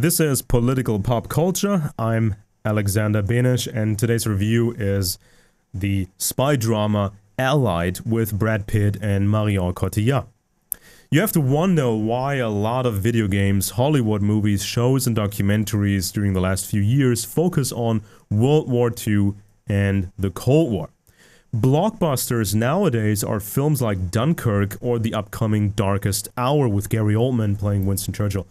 This is Political Pop Culture. I'm Alexander Benish, and today's review is the spy drama Allied with Brad Pitt and Marion Cotillard. You have to wonder why a lot of video games, Hollywood movies, shows, and documentaries during the last few years focus on World War II and the Cold War. Blockbusters nowadays are films like Dunkirk or the upcoming Darkest Hour with Gary Oldman playing Winston Churchill.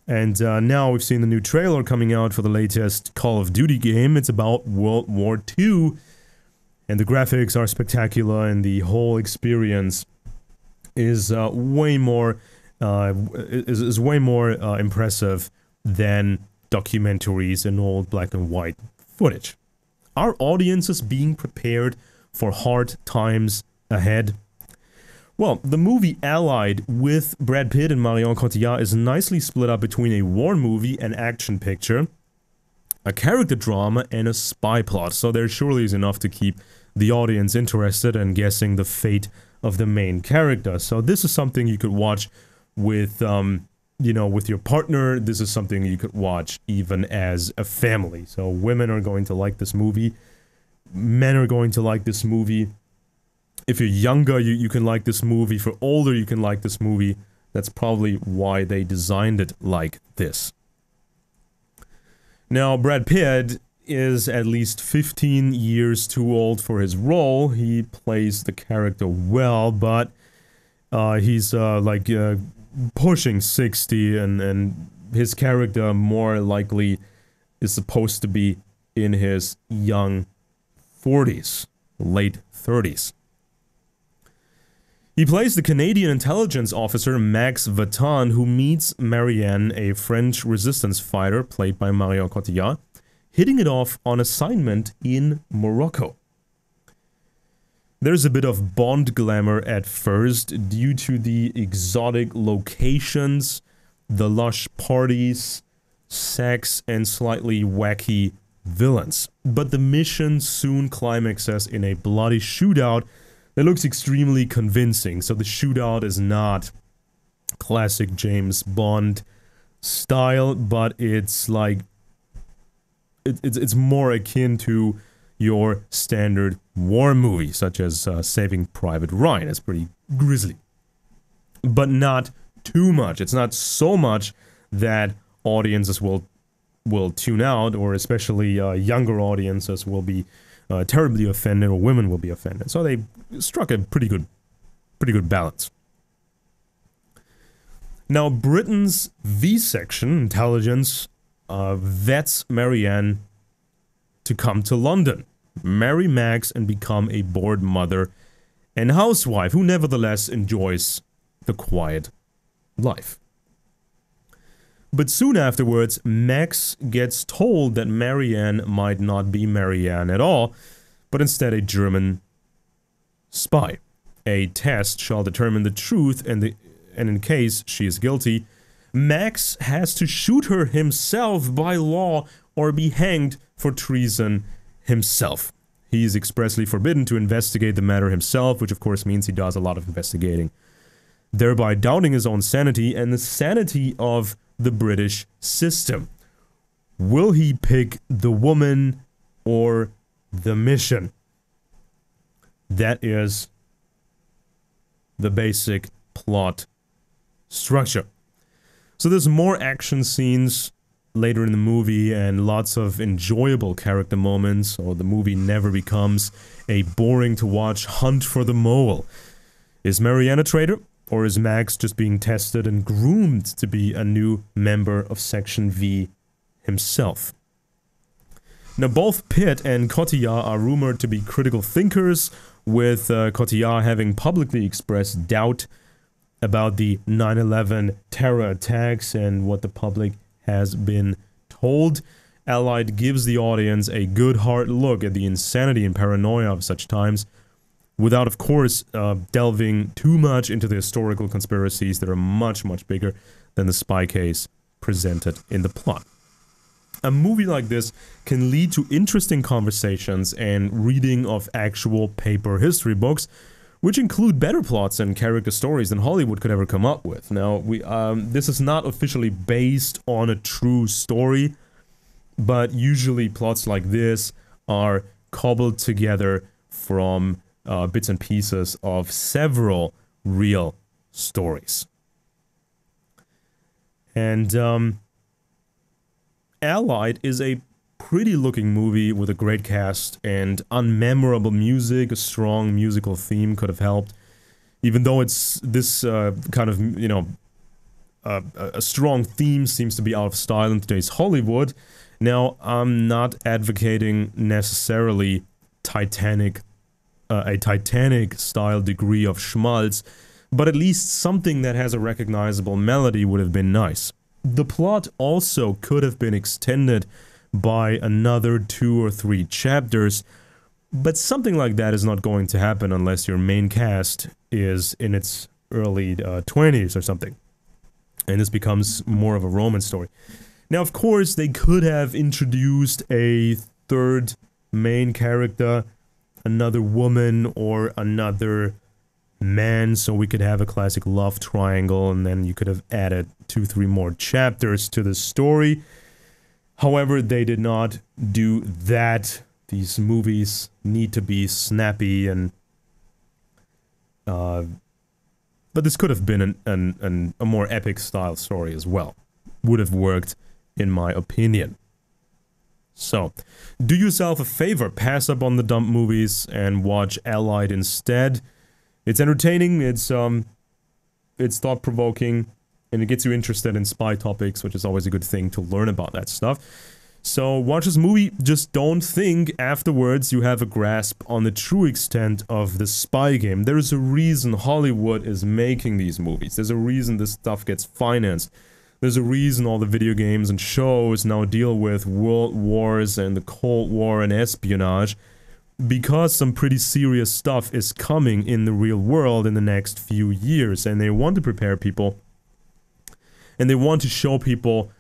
And now we've seen the new trailer coming out for the latest Call of Duty game. It's about World War II, and the graphics are spectacular, and the whole experience is way more impressive than documentaries and old black and white footage. Are audiences being prepared for hard times ahead? Well, the movie Allied with Brad Pitt and Marion Cotillard is nicely split up between a war movie, an action picture, a character drama, and a spy plot, so there surely is enough to keep the audience interested and guessing the fate of the main character. So this is something you could watch with, with your partner. This is something you could watch even as a family. So women are going to like this movie. Men are going to like this movie. If you're younger, you can like this movie. For older, you can like this movie. That's probably why they designed it like this. Now, Brad Pitt is at least 15 years too old for his role. He plays the character well, but he's pushing 60, and his character more likely is supposed to be in his young 40s, late 30s. He plays the Canadian intelligence officer Max Vaton, who meets Marion, a French resistance fighter played by Marion Cotillard, hitting it off on assignment in Morocco. There's a bit of Bond glamour at first due to the exotic locations, the lush parties, sex, and slightly wacky villains. But the mission soon climaxes in a bloody shootout that looks extremely convincing. So the shootout is not classic James Bond style, but it's like it's more akin to your standard war movie, such as Saving Private Ryan. It's pretty grisly, but not too much. It's not so much that audiences will tune out, or especially younger audiences will be terribly offended, or women will be offended. So they struck a pretty good balance. Now, Britain's V-section intelligence vets Marianne to come to London, marry Max, and become a bored mother and housewife who nevertheless enjoys the quiet life. But soon afterwards, Max gets told that Marianne might not be Marianne at all, but instead a German spy. A test shall determine the truth, and in case she is guilty, Max has to shoot her himself by law or be hanged for treason himself. He is expressly forbidden to investigate the matter himself, which of course means he does a lot of investigating, thereby doubting his own sanity and the sanity of the British system. Will he pick the woman or the mission? That is the basic plot structure. So there's more action scenes later in the movie and lots of enjoyable character moments, so the movie never becomes a boring to watch hunt for the mole. Is Marianne a traitor? Or is Max just being tested and groomed to be a new member of Section V himself? Now, both Pitt and Cotillard are rumored to be critical thinkers, with Cotillard having publicly expressed doubt about the 9/11 terror attacks and what the public has been told. Allied gives the audience a good hard look at the insanity and paranoia of such times, without, of course, delving too much into the historical conspiracies that are much, much bigger than the spy case presented in the plot. A movie like this can lead to interesting conversations and reading of actual paper history books, which include better plots and character stories than Hollywood could ever come up with. Now, this is not officially based on a true story, but usually plots like this are cobbled together from bits and pieces of several real stories. And Allied is a pretty looking movie with a great cast and unmemorable music. A strong musical theme could have helped, even though it's this kind of, you know, a strong theme seems to be out of style in today's Hollywood. Now, I'm not advocating necessarily a Titanic-style degree of schmaltz, but at least something that has a recognizable melody would have been nice. The plot also could have been extended by another 2 or 3 chapters, but something like that is not going to happen unless your main cast is in its early 20s or something, and this becomes more of a romance story. Now, of course, they could have introduced a third main character, another woman or another man, so we could have a classic love triangle, and then you could have added 2-3 more chapters to the story. However, they did not do that. These movies need to be snappy, and but this could have been a more epic style story as well. Would have worked, in my opinion. So, do yourself a favor, pass up on the dump movies and watch Allied instead. It's entertaining, it's thought-provoking, and it gets you interested in spy topics, which is always a good thing to learn about that stuff. So watch this movie, just don't think afterwards you have a grasp on the true extent of the spy game. There is a reason Hollywood is making these movies. There's a reason this stuff gets financed. There's a reason all the video games and shows now deal with world wars and the Cold War and espionage, because some pretty serious stuff is coming in the real world in the next few years, and they want to prepare people, and they want to show people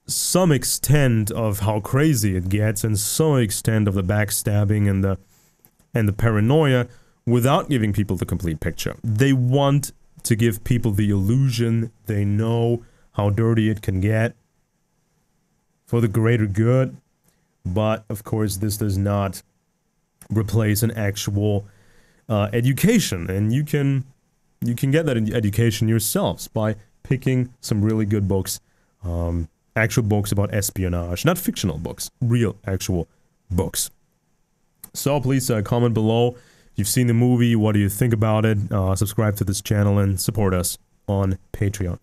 some extent of how crazy it gets, and some extent of the backstabbing and the paranoia, without giving people the complete picture. They want to give people the illusion they know how dirty it can get for the greater good, but of course this does not replace an actual education, and you can get that education yourselves by picking some really good books, actual books about espionage, not fictional books, real actual books. So please comment below if you've seen the movie, what do you think about it, subscribe to this channel, and support us on Patreon.